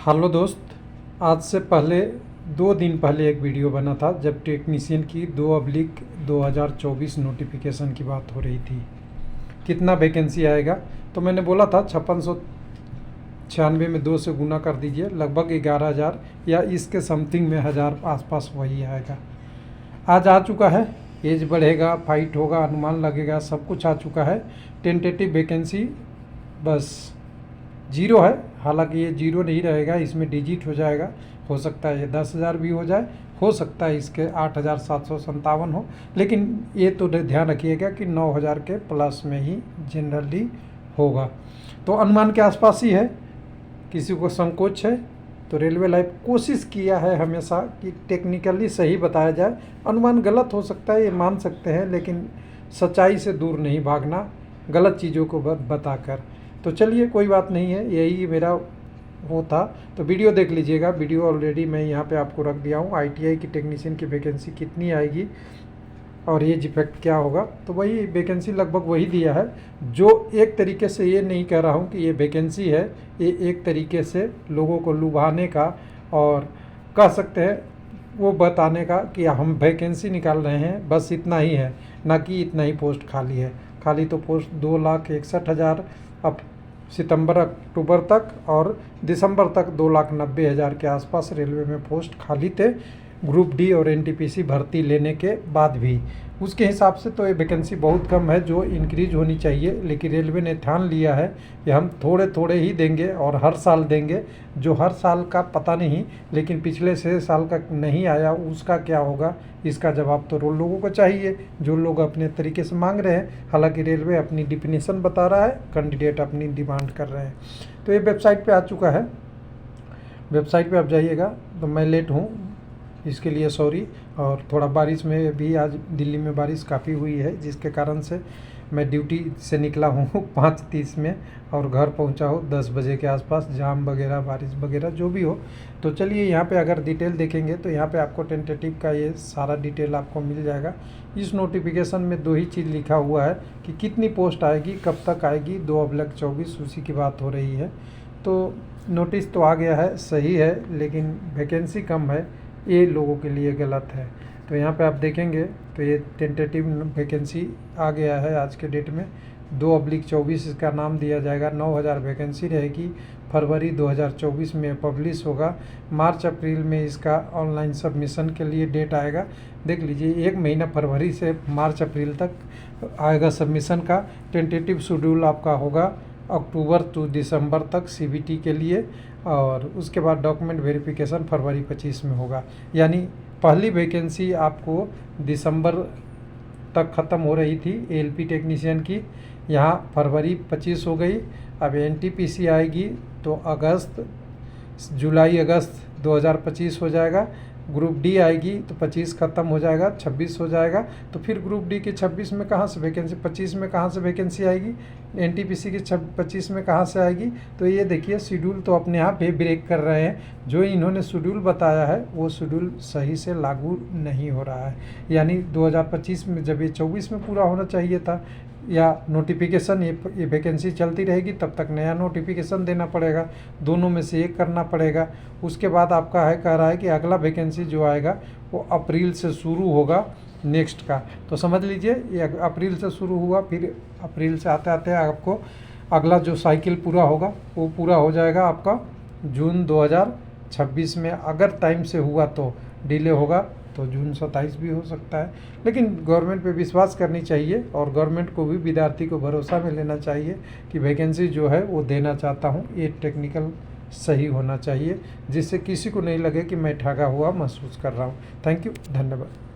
Hello दोस्त, आज से पहले 2 दिन पहले एक वीडियो बना था जब टेक्नीशियन की 2/2024 नोटिफिकेशन की बात हो रही थी। कितना वैकेंसी आएगा, तो मैंने बोला था 5696 में 2 से गुना कर दीजिए, लगभग 11,000 या इसके समथिंग में हज़ार आसपास वही आएगा। आज आ चुका है, एज बढ़ेगा, फाइट होगा, अनुमान लगेगा, सब कुछ आ चुका है। टेंटेटिव वैकेंसी बस जीरो है। हालांकि ये जीरो नहीं रहेगा, इसमें डिजिट हो जाएगा। हो सकता है ये 10,000 भी हो जाए, हो सकता है इसके 8,757 हो, लेकिन ये तो ध्यान रखिएगा कि 9,000 के प्लस में ही जनरली होगा। तो अनुमान के आसपास ही है। किसी को संकोच है तो रेलवे लाइफ कोशिश किया है हमेशा कि टेक्निकली सही बताया जाए। अनुमान गलत हो सकता है, ये मान सकते हैं, लेकिन सच्चाई से दूर नहीं भागना गलत चीज़ों को बताकर। तो चलिए, कोई बात नहीं है, यही मेरा वो था। तो वीडियो देख लीजिएगा। वीडियो ऑलरेडी मैं यहाँ पे आपको रख दिया हूँ। आईटीआई की टेक्नीशियन की वैकेंसी कितनी आएगी और एज इफेक्ट क्या होगा, तो वही वैकेंसी लगभग वही दिया है। जो एक तरीके से ये नहीं कह रहा हूँ कि ये वैकेंसी है, ये एक तरीके से लोगों को लुभाने का और कह सकते हैं वो बताने का कि हम वैकेंसी निकाल रहे हैं, बस इतना ही है, ना कि इतना ही पोस्ट खाली है। खाली तो पोस्ट 2,61,000 अब सितंबर अक्टूबर तक और दिसंबर तक 2,90,000 के आसपास रेलवे में पोस्ट खाली थे, ग्रुप डी और एनटीपीसी भर्ती लेने के बाद भी। उसके हिसाब से तो ये वैकेंसी बहुत कम है, जो इंक्रीज होनी चाहिए। लेकिन रेलवे ने ठान लिया है कि हम थोड़े थोड़े ही देंगे और हर साल देंगे। जो हर साल का पता नहीं, लेकिन पिछले 6 साल का नहीं आया, उसका क्या होगा, इसका जवाब तो लोगों को चाहिए, जो लोग अपने तरीके से मांग रहे हैं। हालांकि रेलवे अपनी डिफिनेशन बता रहा है, कैंडिडेट अपनी डिमांड कर रहे हैं। तो ये वेबसाइट पे आ चुका है। वेबसाइट पे आप जाइएगा। तो मैं लेट हूँ, इसके लिए सॉरी। और थोड़ा बारिश में भी, आज दिल्ली में बारिश काफ़ी हुई है, जिसके कारण से मैं ड्यूटी से निकला हूँ 5:30 में और घर पहुँचा हूँ 10 बजे के आसपास। जाम वगैरह, बारिश वगैरह जो भी हो। तो चलिए, यहाँ पे अगर डिटेल देखेंगे तो यहाँ पे आपको टेंटेटिव का ये सारा डिटेल आपको मिल जाएगा। इस नोटिफिकेशन में 2 ही चीज़ लिखा हुआ है कि कितनी पोस्ट आएगी, कब तक आएगी, 2/24, उसी की बात हो रही है। तो नोटिस तो आ गया है, सही है, लेकिन वैकेंसी कम है, ये लोगों के लिए गलत है। तो यहाँ पे आप देखेंगे तो ये टेंटेटिव वैकेंसी आ गया है आज के डेट में। 2/24 इसका नाम दिया जाएगा। 9,000 वैकेंसी रहेगी। फरवरी 2024 में पब्लिश होगा। मार्च अप्रैल में इसका ऑनलाइन सबमिशन के लिए डेट आएगा। देख लीजिए, 1 महीना फरवरी से मार्च अप्रैल तक आएगा सबमिशन का। टेंटेटिव शेड्यूल आपका होगा अक्टूबर टू दिसंबर तक सीबीटी के लिए, और उसके बाद डॉक्यूमेंट वेरिफिकेशन फरवरी 25 में होगा। यानी पहली वैकेंसी आपको दिसंबर तक ख़त्म हो रही थी एएलपी टेक्नीशियन की, यहाँ फरवरी 25 हो गई। अब एनटीपीसी आएगी तो जुलाई अगस्त 2025 हो जाएगा। ग्रुप डी आएगी तो 25 ख़त्म हो जाएगा, 26 हो जाएगा। तो फिर ग्रुप डी की 26 में कहाँ से वैकेंसी, 25 में कहाँ से वैकेंसी आएगी, एनटीपीसी की 25 में कहाँ से आएगी। तो ये देखिए, शेड्यूल तो अपने आप ही ब्रेक कर रहे हैं। जो इन्होंने शेड्यूल बताया है वो शेड्यूल सही से लागू नहीं हो रहा है। यानी 2025 में, जब ये 24 में पूरा होना चाहिए था, या नोटिफिकेशन, ये वैकेंसी चलती रहेगी तब तक नया नोटिफिकेशन देना पड़ेगा, दोनों में से एक करना पड़ेगा। उसके बाद आपका है, कह रहा है कि अगला वैकेंसी जो आएगा वो अप्रैल से शुरू होगा नेक्स्ट का। तो समझ लीजिए, ये अप्रैल से शुरू हुआ, फिर अप्रैल से आते आते आपको अगला जो साइकिल पूरा होगा वो पूरा हो जाएगा आपका जून 2026 में। अगर टाइम से हुआ तो डिले होगा तो जून 27 भी हो सकता है। लेकिन गवर्नमेंट पे विश्वास करनी चाहिए, और गवर्नमेंट को भी विद्यार्थी को भरोसा में लेना चाहिए कि वैकेंसी जो है वो देना चाहता हूँ, ये टेक्निकल सही होना चाहिए, जिससे किसी को नहीं लगे कि मैं ठगा हुआ महसूस कर रहा हूँ। थैंक यू, धन्यवाद।